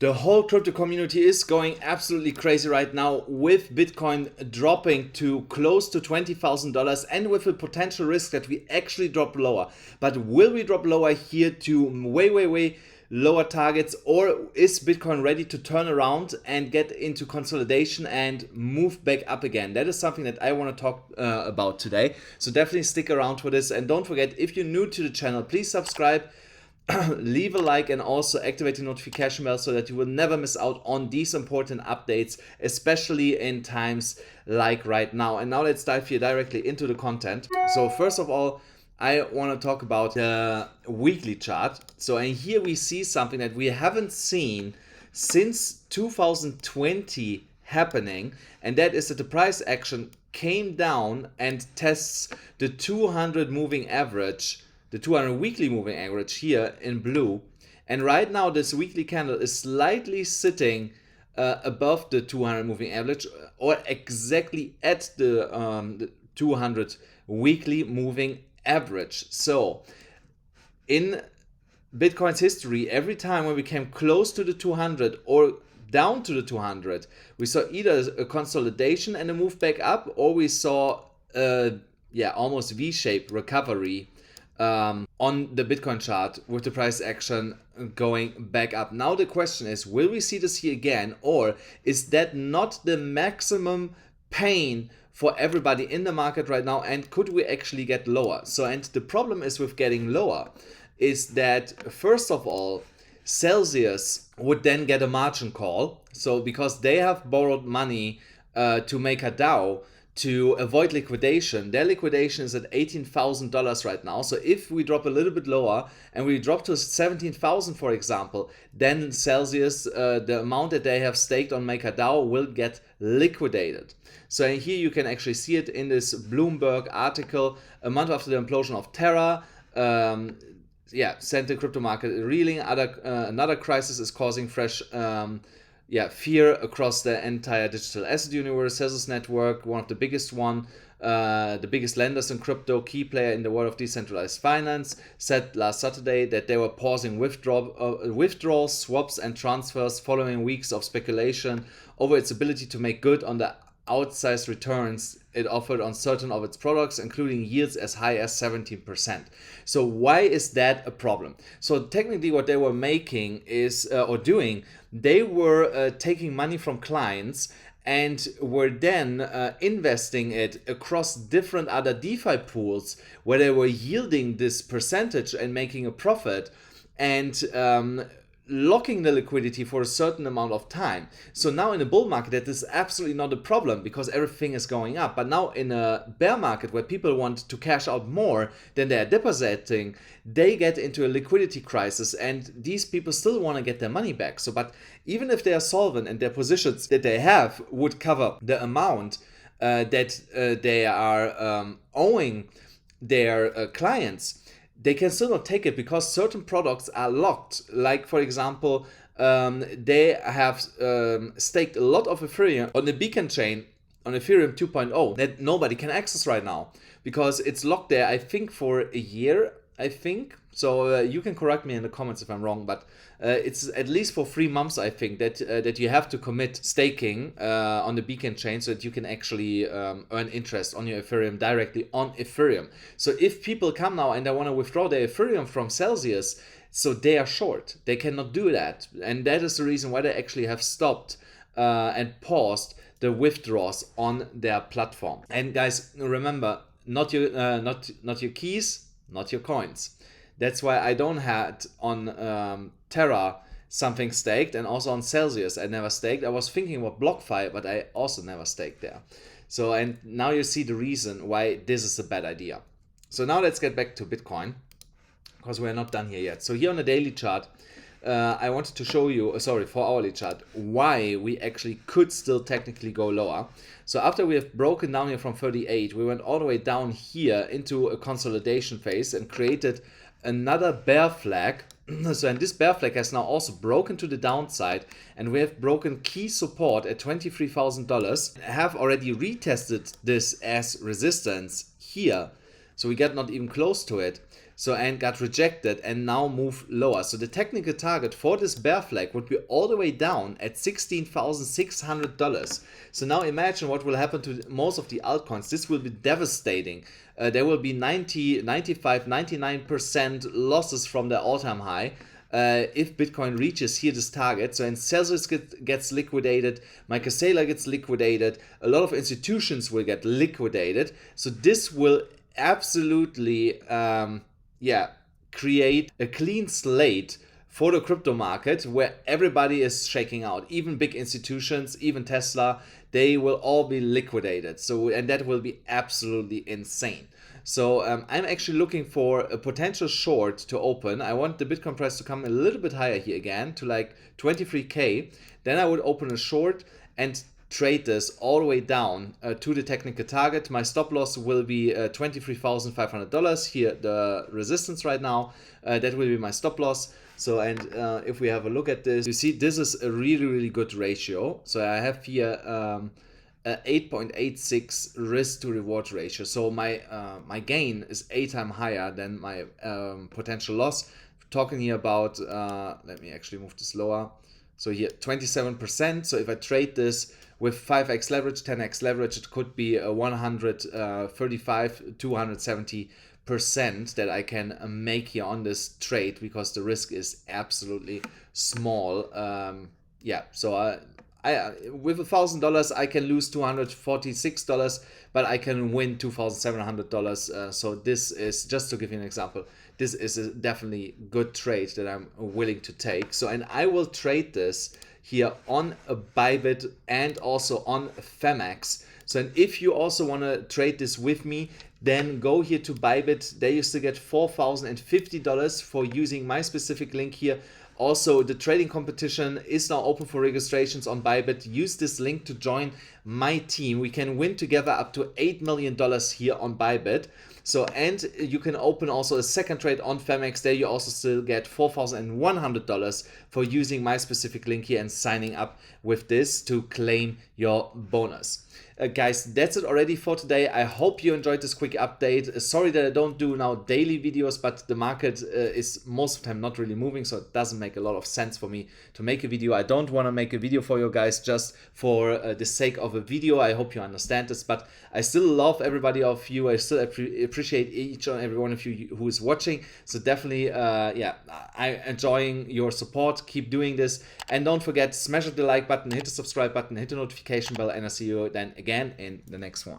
The whole crypto community is going absolutely crazy right now with Bitcoin dropping to close to $20,000 and with a potential risk that we actually drop lower. But will we drop lower here to way lower targets, or is Bitcoin ready to turn around and get into consolidation and move back up again? That is something that I want to talk about today. So definitely stick around for this, and don't forget, if you're new to the channel, please subscribe. Leave a like and also activate the notification bell so that you will never miss out on these important updates, especially in times like right now. And now let's dive here directly into the content. So first of all, I want to talk about the weekly chart. So and here we see something that we haven't seen since 2020 happening, and that is that the price action came down and tests the 200 moving average, the 200 weekly moving average here in blue. And right now this weekly candle is slightly sitting above the 200 moving average, or exactly at the 200 weekly moving average. So in Bitcoin's history, every time when we came close to the 200 or down to the 200, we saw either a consolidation and a move back up, or we saw almost V-shaped recovery on the Bitcoin chart with the price action going back up. Now the question is, will we see this here again, or is that not the maximum pain for everybody in the market right now, and could we actually get lower? So, and the problem is with getting lower is that first of all, Celsius would then get a margin call. So because they have borrowed money to make a DAO to avoid liquidation. Their liquidation is at $18,000 right now. So if we drop a little bit lower and we drop to 17,000, for example, then Celsius, the amount that they have staked on MakerDAO will get liquidated. So here you can actually see it in this Bloomberg article, a month after the implosion of Terra. Sent the crypto market reeling. Another crisis is causing fresh fear across the entire digital asset universe. Celsius Network, one of the biggest the biggest lenders in crypto, key player in the world of decentralized finance, said last Saturday that they were pausing withdrawals, swaps, and transfers following weeks of speculation over its ability to make good on the outsized returns it offered on certain of its products, including yields as high as 17%. So why is that a problem? So technically what they were making is, they were taking money from clients and were then investing it across different other DeFi pools where they were yielding this percentage and making a profit, and locking the liquidity for a certain amount of time. So now in a bull market, that is absolutely not a problem because everything is going up. But now in a bear market where people want to cash out more than they are depositing, they get into a liquidity crisis, and these people still want to get their money back. So, but even if they are solvent and their positions that they have would cover the amount that they are owing their clients, they can still not take it because certain products are locked. Like, for example, they have staked a lot of Ethereum on the beacon chain on Ethereum 2.0 that nobody can access right now because it's locked there, I think, for a year, I think. So you can correct me in the comments if I'm wrong, but it's at least for 3 months, I think, that you have to commit staking on the beacon chain so that you can actually earn interest on your Ethereum directly on Ethereum. So if people come now and they want to withdraw their Ethereum from Celsius, so they are short. They cannot do that. And that is the reason why they actually have stopped and paused the withdrawals on their platform. And guys, remember, not your keys, not your coins. That's why I don't have on Terra something staked, and also on Celsius I never staked. I was thinking about BlockFi, but I also never staked there. So, and now you see the reason why this is a bad idea. So now let's get back to Bitcoin, because we're not done here yet. So here on the daily chart, I wanted to show you, for hourly chart, why we actually could still technically go lower. So after we have broken down here from 38, we went all the way down here into a consolidation phase and created another bear flag. So, and this bear flag has now also broken to the downside, and we have broken key support at $23,000. Have already retested this as resistance here, so we get not even close to it. so and got rejected and now move lower. So the technical target for this bear flag would be all the way down at $16,600. So now imagine what will happen to most of the altcoins. This will be devastating. There will be 90, 95, 99% losses from the all-time high. If Bitcoin reaches here this target. So and Celsius gets liquidated, Michael Saylor gets liquidated, a lot of institutions will get liquidated. So this will absolutely create a clean slate for the crypto market where everybody is shaking out. Even big institutions, even Tesla, they will all be liquidated. So and that will be absolutely insane. So I'm actually looking for a potential short to open. I want the Bitcoin price to come a little bit higher here again to like 23K. Then I would open a short and trade this all the way down to the technical target. My stop loss will be $23,500 here, the resistance right now. That will be my stop loss. So and if we have a look at this, you see this is a really good ratio. So I have here 8.86 risk to reward ratio. So my my gain is 8 times higher than my potential loss. Talking here about let me actually move this lower. So here 27%. So if I trade this with 5x leverage, 10x leverage, it could be a 135, 270% that I can make here on this trade because the risk is absolutely small. Yeah, so I with $1,000 I can lose $246, but I can win $2,700. So this is, just to give you an example, this is a definitely good trade that I'm willing to take. So and I will trade this here on a Bybit and also on Phemex. So and if you also want to trade this with me, then go here to Bybit. There you still get $4,050 for using my specific link here. Also, the trading competition is now open for registrations on Bybit. Use this link to join my team. We can win together up to $8 million here on Bybit. So, and you can open also a second trade on Phemex. There you also still get $4,100 for using my specific link here and signing up with this to claim your bonus. Guys, that's it already for today. I hope you enjoyed this quick update. Sorry that I don't do now daily videos, but the market is most of the time not really moving, so it doesn't make a lot of sense for me to make a video. I don't want to make a video for you guys just for the sake of a video. I hope you understand this, but I still love everybody of you. I still appreciate each and every one of you who is watching. So definitely, yeah, I'm enjoying your support. Keep doing this. And don't forget, smash the like button, hit the subscribe button, hit the notification bell, and I'll see you then again in the next one.